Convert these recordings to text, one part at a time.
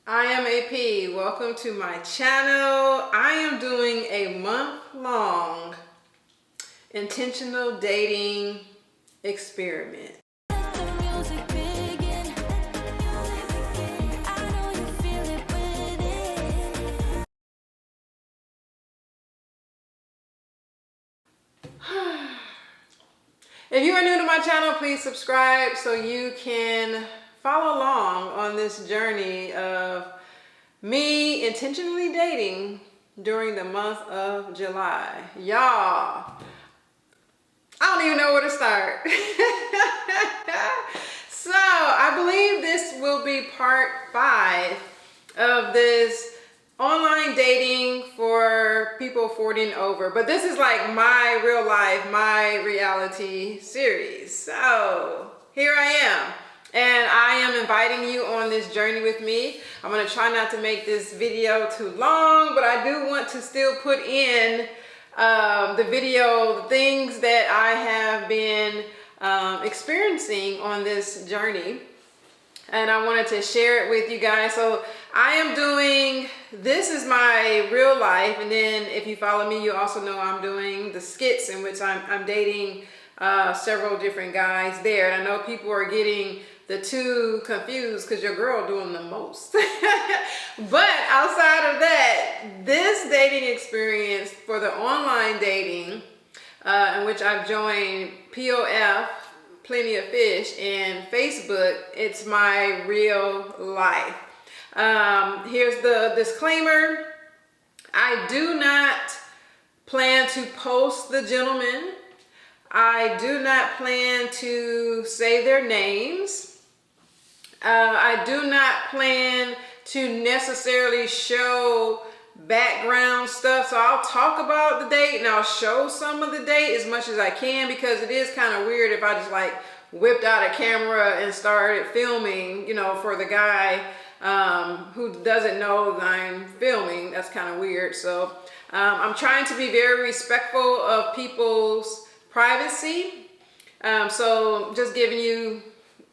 I am AP. Welcome to my channel. I am doing a month-long intentional dating experiment. If you are new to my channel, please subscribe so you can follow along on this journey of me intentionally dating during the month of July. Y'all, I don't even know where to start. So I believe this will be part 5 of this online dating for people 40 and over. But this is like my real life, my reality series. So here I am. And I am inviting you on this journey with me. I'm gonna try not to make this video too long, but I do want to still put in the video, the things that I have been experiencing on this journey. And I wanted to share it with you guys. So I am doing, this is my real life. And then if you follow me, you also know I'm doing the skits in which I'm dating several different guys there. And I know people are getting the two confused because your girl doing the most. But outside of that, this dating experience for the online dating in which I've joined POF, Plenty of Fish, and Facebook, it's my real life. Here's the disclaimer. I do not plan to post the gentleman. I do not plan to say their names. I do not plan to necessarily show background stuff. So I'll talk about the date and I'll show some of the date as much as I can, because it is kind of weird if I just like whipped out a camera and started filming, you know, for the guy who doesn't know that I'm filming. That's kind of weird. So I'm trying to be very respectful of people's privacy. So just giving you,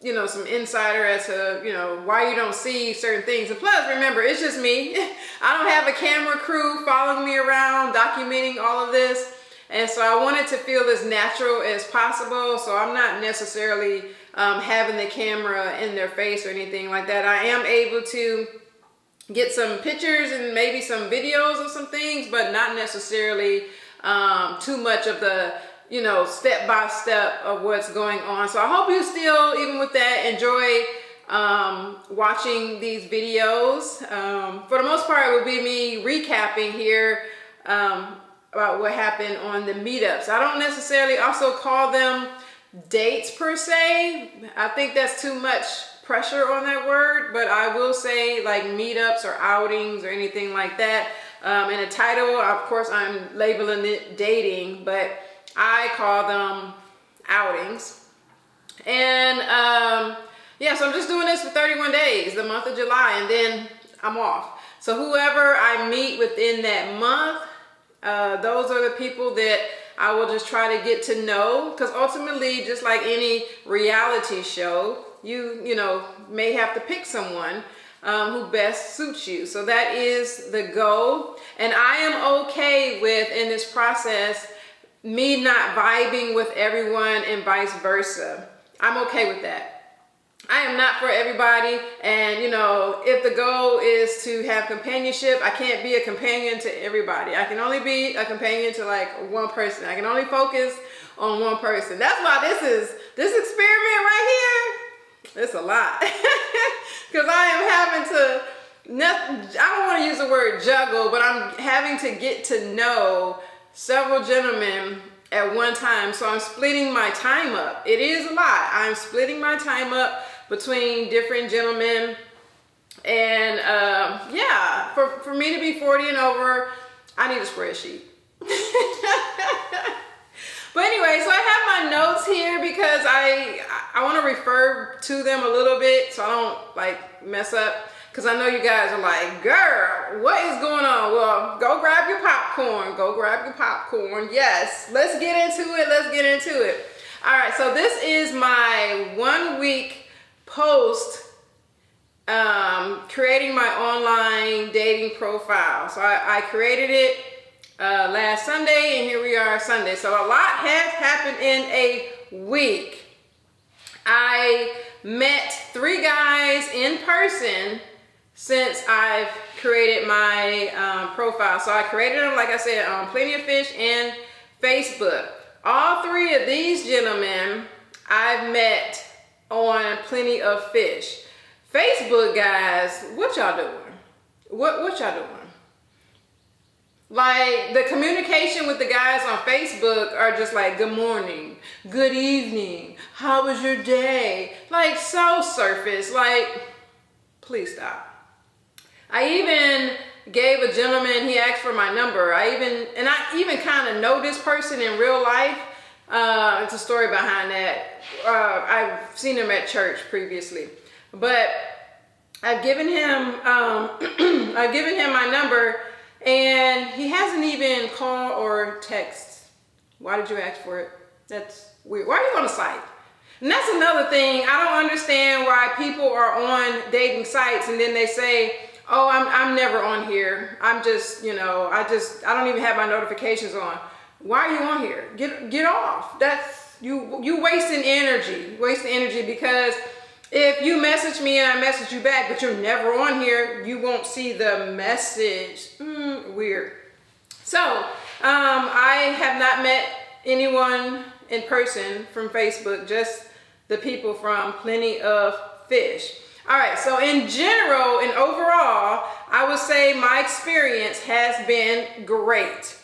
you know, some insider as to, you know, why you don't see certain things. And plus, remember, it's just me. I don't have a camera crew following me around, documenting all of this. And so I want it to feel as natural as possible. So I'm not necessarily having the camera in their face or anything like that. I am able to get some pictures and maybe some videos of some things, but not necessarily too much of the, you know, step by step of what's going on. So I hope you still, even with that, enjoy watching these videos. For the most part, it will be me recapping here about what happened on the meetups. I don't necessarily also call them dates per se. I think that's too much pressure on that word, but I will say like meetups or outings or anything like that. In a title, of course, I'm labeling it dating, but I call them outings. And yeah, so I'm just doing this for 31 days, the month of July, and then I'm off. So whoever I meet within that month, those are the people that I will just try to get to know, because ultimately, just like any reality show, you know, may have to pick someone who best suits you. So that is the goal. And I am okay with, in this process, me not vibing with everyone and vice versa. I'm okay with that. I am not for everybody. And, you know, if the goal is to have companionship, I can't be a companion to everybody. I can only be a companion to like one person. I can only focus on one person. That's why this experiment right here, it's a lot. Because I am having to, I don't want to use the word juggle, but I'm having to get to know several gentlemen at one time. So I'm splitting my time up. It is a lot. I'm splitting my time up between different gentlemen. And yeah, for me to be 40 and over, I need a spreadsheet. But anyway, so I have my notes here because I want to refer to them a little bit so I don't like mess up. Because I know you guys are like, girl, what is going on? Well, go grab your popcorn. Go grab your popcorn. Yes, let's get into it. Let's get into it. All right, so this is my 1 week post creating my online dating profile. So I created it last Sunday, and here we are Sunday. So a lot has happened in a week. I met 3 guys in person since I've created my profile. So I created them, like I said, on Plenty of Fish and Facebook. All 3 of these gentlemen I've met on Plenty of Fish. Facebook guys, what y'all doing? What y'all doing? Like, the communication with the guys on Facebook are just like, good morning, good evening, how was your day? Like, so surface. Like, please stop. I even gave a gentleman, he asked for my number. I even kind of know this person in real life. It's a story behind that. I've seen him at church previously, but I've given him my number, and he hasn't even called or text. Why did you ask for it? That's weird. Why are you on the site? And that's another thing. I don't understand why people are on dating sites and then they say, oh, I'm never on here. I'm just, you know, I don't even have my notifications on. Why are you on here? Get off. That's you wasting energy. Wasting energy, because if you message me and I message you back, but you're never on here, you won't see the message. Weird. So, I have not met anyone in person from Facebook, just the people from Plenty of Fish. All right, so in general and overall, I would say my experience has been great.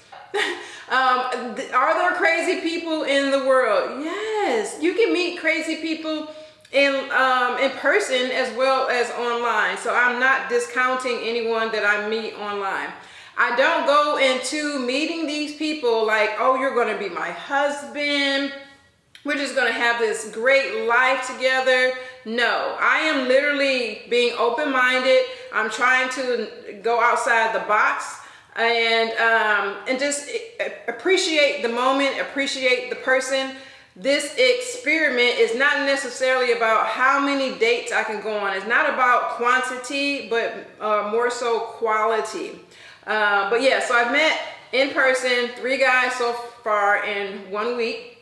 Are there crazy people in the world? Yes, you can meet crazy people in person as well as online. So I'm not discounting anyone that I meet online. I don't go into meeting these people like, oh, you're going to be my husband. We're just going to have this great life together. No, I am literally being open-minded. I'm trying to go outside the box and just appreciate the moment, appreciate the person. This experiment is not necessarily about how many dates I can go on. It's not about quantity, but more so quality. But yeah, so I've met in person 3 guys so far in 1 week.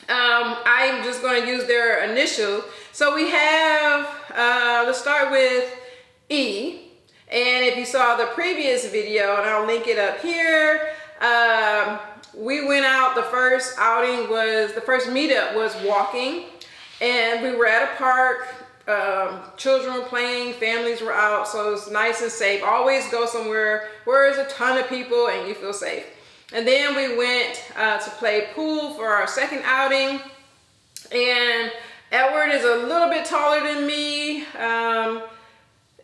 I'm just going to use their initials. So we have, let's start with E. And if you saw the previous video, and I'll link it up here, we went out, the first meetup was walking, and we were at a park. Children were playing, families were out, so it was nice and safe. Always go somewhere where there's a ton of people and you feel safe. And then we went to play pool for our second outing, and Edward is a little bit taller than me,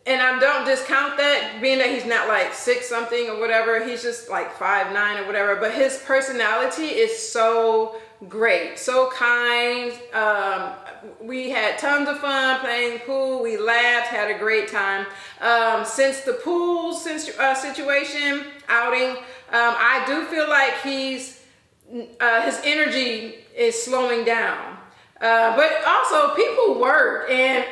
and I don't discount that, being that he's not like 6 something or whatever. He's just like 5'9" or whatever, but his personality is so great, so kind. We had tons of fun playing pool. We laughed, had a great time. Since the pool situation outing, I do feel like his energy is slowing down. But also, people work, and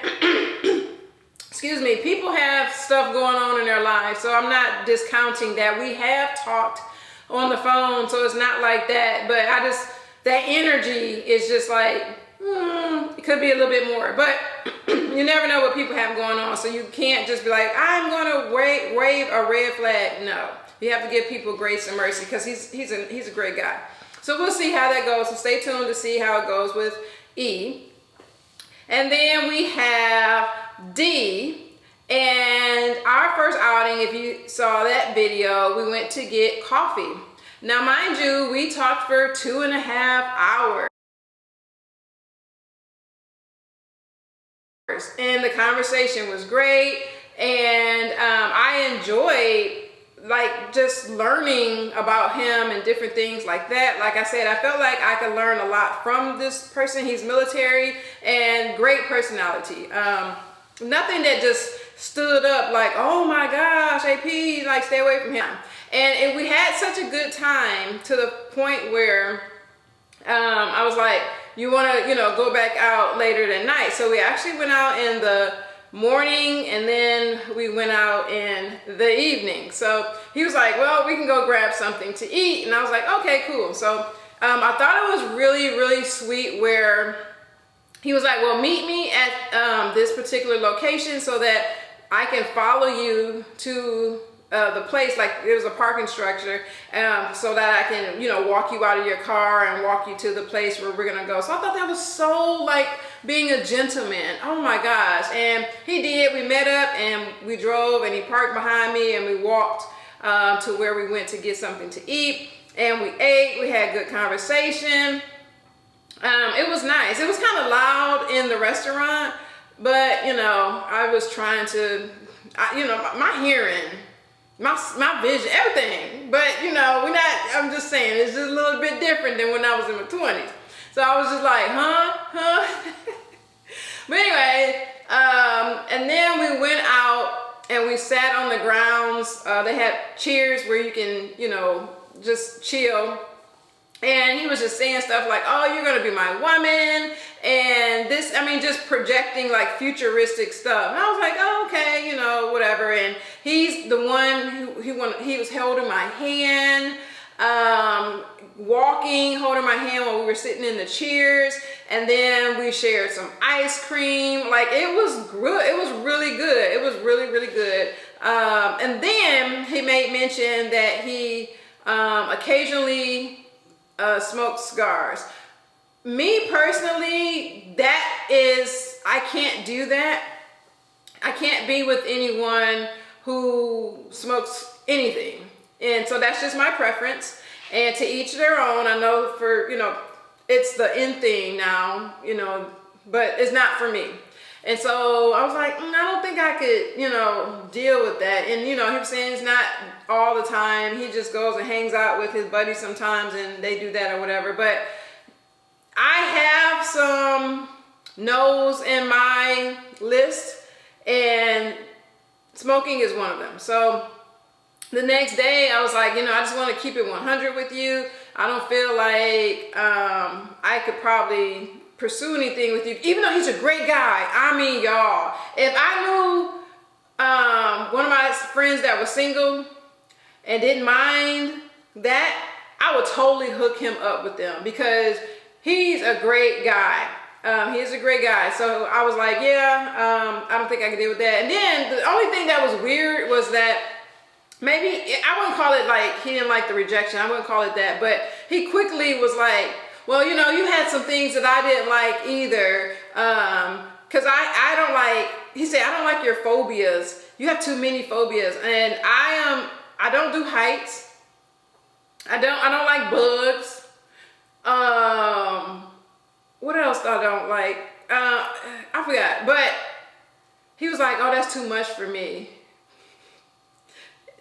excuse me, people have stuff going on in their lives, so I'm not discounting that. We have talked on the phone, so it's not like that, but that energy is just like, it could be a little bit more, but you never know what people have going on, so you can't just be like, I'm gonna wave a red flag. No, you have to give people grace and mercy, because he's a great guy. So we'll see how that goes, so stay tuned to see how it goes with E. And then we have D, and our first outing, if you saw that video, we went to get coffee. Now, mind you, we talked for 2.5 hours. And the conversation was great, and I enjoyed like just learning about him and different things like that. Like I said, I felt like I could learn a lot from this person. He's military and great personality. Nothing that just stood up like, oh my gosh, AP, like stay away from him. And we had such a good time to the point where I was like, you want to, go back out later that night. So we actually went out in the morning, and then we went out in the evening. So he was like, well, we can go grab something to eat. And I was like, okay, cool. So I thought it was really, really sweet where he was like, well, meet me at this particular location so that I can follow you to the place. Like, it was a parking structure, so that I can, you know, walk you out of your car and walk you to the place where we're gonna go. So I thought that was so like being a gentleman. Oh my gosh. And he did. We met up and we drove, and he parked behind me, and we walked to where we went to get something to eat, and we ate. We had good conversation. It was nice. It was kind of loud in the restaurant, but you know, I was trying to, you know, my hearing, my vision, everything. But you know, I'm just saying, it's just a little bit different than when I was in my 20s. So I was just like, huh? But anyway, and then we went out and we sat on the grounds. They had chairs where you can, you know, just chill. And he was just saying stuff like, oh, you're gonna be my woman, and this, I mean, just projecting like futuristic stuff. And I was like, oh, okay, you know, whatever. And he's the one who he was holding my hand, holding my hand while we were sitting in the chairs. And then we shared some ice cream. Like, it was good. It was really good. It was really, really good. And then he made mention that he occasionally smoked cigars. Me personally, I can't do that. I can't be with anyone who smokes anything. And so that's just my preference, and to each their own. I know, for, you know, it's the in thing now, you know, but it's not for me. And so I was like, I don't think I could, you know, deal with that. And, you know, him saying it's not all the time. He just goes and hangs out with his buddies sometimes, and they do that or whatever. But I have some no's in my list, and smoking is one of them. So the next day I was like, you know, I just want to keep it 100 with you. I don't feel like I could probably pursue anything with you, even though he's a great guy. I mean, y'all, if I knew one of my friends that was single and didn't mind that, I would totally hook him up with them, because he's a great guy. He's a great guy. So I was like, yeah, I don't think I can deal with that. And then the only thing that was weird was that maybe, I wouldn't call it like he didn't like the rejection. I wouldn't call it that. But he quickly was like, well, you know, you had some things that I didn't like either. Cause I don't like, he said, I don't like your phobias. You have too many phobias. And I don't do heights. I don't like bugs. What else I don't like? I forgot. But he was like, oh, that's too much for me.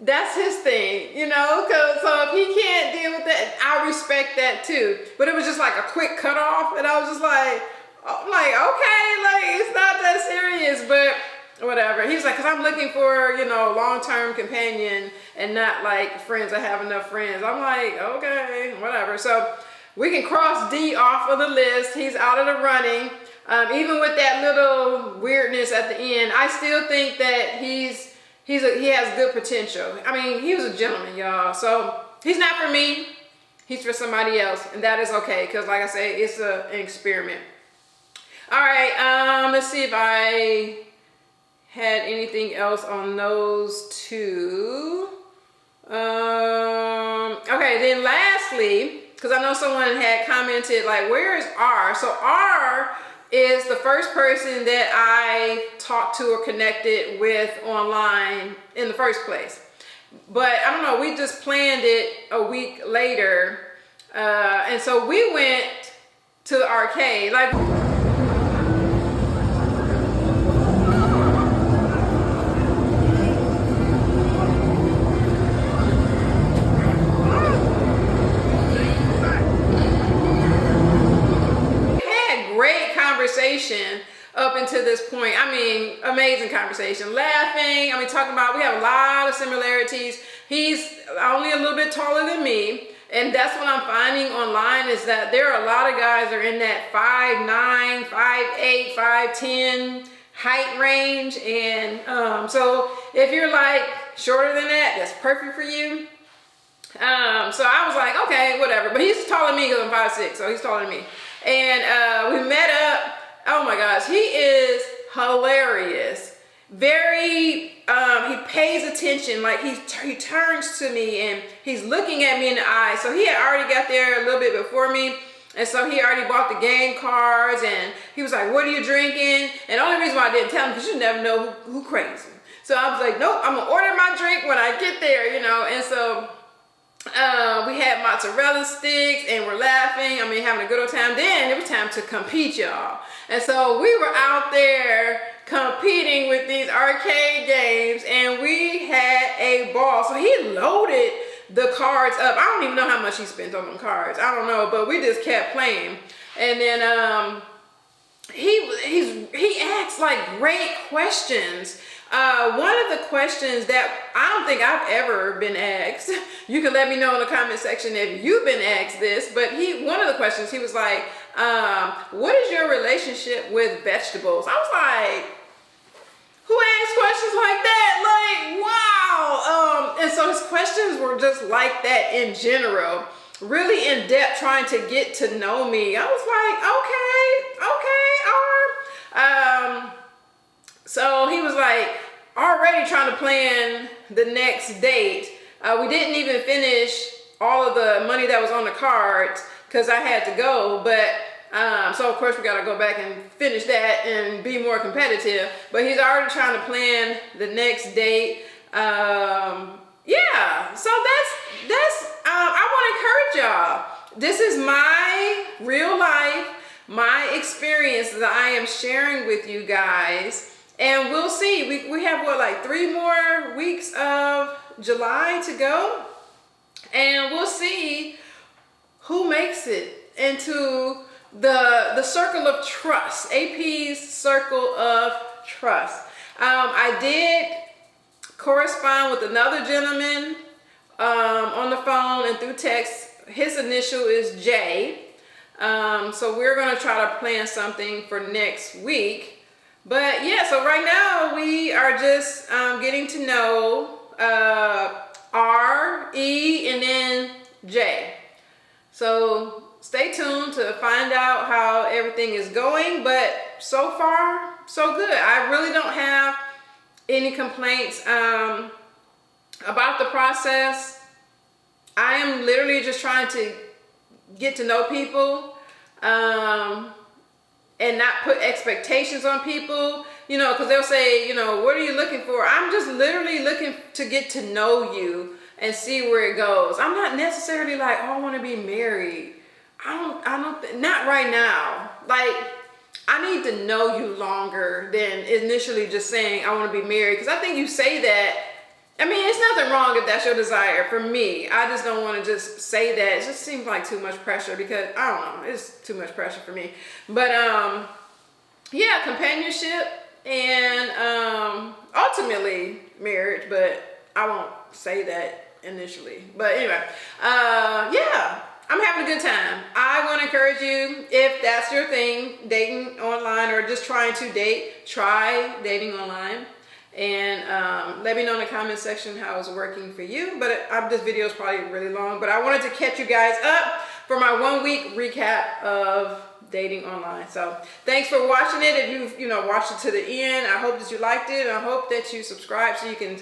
That's his thing, you know, so if he can't deal with that, I respect that too. But it was just like a quick cutoff, and I was just like, okay, like, it's not that serious, but whatever. He was like, because I'm looking for, you know, long-term companion and not like friends. I have enough friends. I'm like, okay, whatever. So we can cross D off of the list. He's out of the running. Even with that little weirdness at the end, I still think that he has good potential. I mean, he was a gentleman, y'all. So he's not for me. He's for somebody else, and that is okay, because like I say, it's an experiment. All right, let's see if I had anything else on those two. Okay, then lastly, because I know someone had commented like, where is R? So R is the first person that I talked to or connected with online in the first place. But I don't know, we just planned it a week later. And so we went to the arcade. Like, up until this point. I mean, amazing conversation, laughing. I mean, talking about, we have a lot of similarities. He's only a little bit taller than me, and that's what I'm finding online, is that there are a lot of guys that are in that 5'9", 5'8", 5'10", height range. And so if you're like shorter than that, that's perfect for you. So I was like, okay, whatever. But he's taller than me because I'm 5'6", so he's taller than me. And we met up. Oh my gosh, he is hilarious. Very, he pays attention. Like he turns to me and he's looking at me in the eye. So he had already got there a little bit before me. And so he already bought the game cards and he was like, what are you drinking? And the only reason why I didn't tell him, because you never know who crazy. So I was like, nope, I'm gonna order my drink when I get there, you know. And so we had mozzarella sticks and we're laughing. I mean, having a good old time. Then it was time to compete, y'all. And so we were out there competing with these arcade games and we had a ball. So he loaded the cards up. I don't even know how much he spent on them cards. I don't know, but we just kept playing. And then he asked like great questions. One of the questions that I don't think I've ever been asked, you can let me know in the comment section if you've been asked this, but one of the questions, he was like, what is your relationship with vegetables? I was like, who asks questions like that? Like, wow. And so his questions were just like that in general, really in depth, trying to get to know me. I was like, okay. So he was like already trying to plan the next date. We didn't even finish all of the money that was on the cards because I had to go, but so of course we got to go back and finish that and be more competitive. But he's already trying to plan the next date. Yeah, so that's I want to encourage y'all. This is my real life, my experience that I am sharing with you guys. And we'll see. We have what, like 3 more weeks of July to go, and we'll see who makes it into the circle of trust, AP's circle of trust. I did correspond with another gentleman on the phone and through text. His initial is J. So we're gonna try to plan something for next week. But yeah, so right now we are just getting to know R, E, and then J. So stay tuned to find out how everything is going, but so far, so good. I really don't have any complaints about the process. I am literally just trying to get to know people and not put expectations on people, you know, because they'll say, you know, what are you looking for? I'm just literally looking to get to know you and see where it goes. I'm not necessarily like, oh, I want to be married. Not right now. Like, I need to know you longer than initially just saying I want to be married. Because I think you say that, I mean, it's nothing wrong if that's your desire. For me, I just don't want to just say that. It just seems like too much pressure because, I don't know, it's too much pressure for me. But, yeah, companionship and ultimately marriage, but I won't say that initially. But anyway, yeah, I'm having a good time. I want to encourage you, if that's your thing, dating online or just trying to date, try dating online. And let me know in the comment section how it's working for you. But this video is probably really long, but I wanted to catch you guys up for my 1 week recap of dating online. So thanks for watching it. If you've watched it to the end, I hope that you liked it. I hope that you subscribe so you can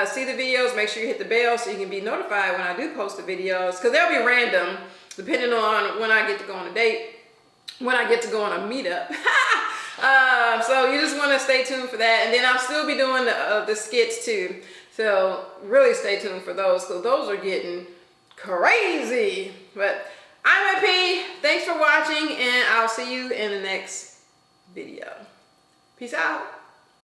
see the videos. Make sure you hit the bell so you can be notified when I do post the videos, because they'll be random depending on when I get to go on a date, when I get to go on a meetup. So you just want to stay tuned for that. And then I'll still be doing the skits too. So really stay tuned for those, because those are getting crazy. But I'm IP. Thanks for watching, and I'll see you in the next video. Peace out.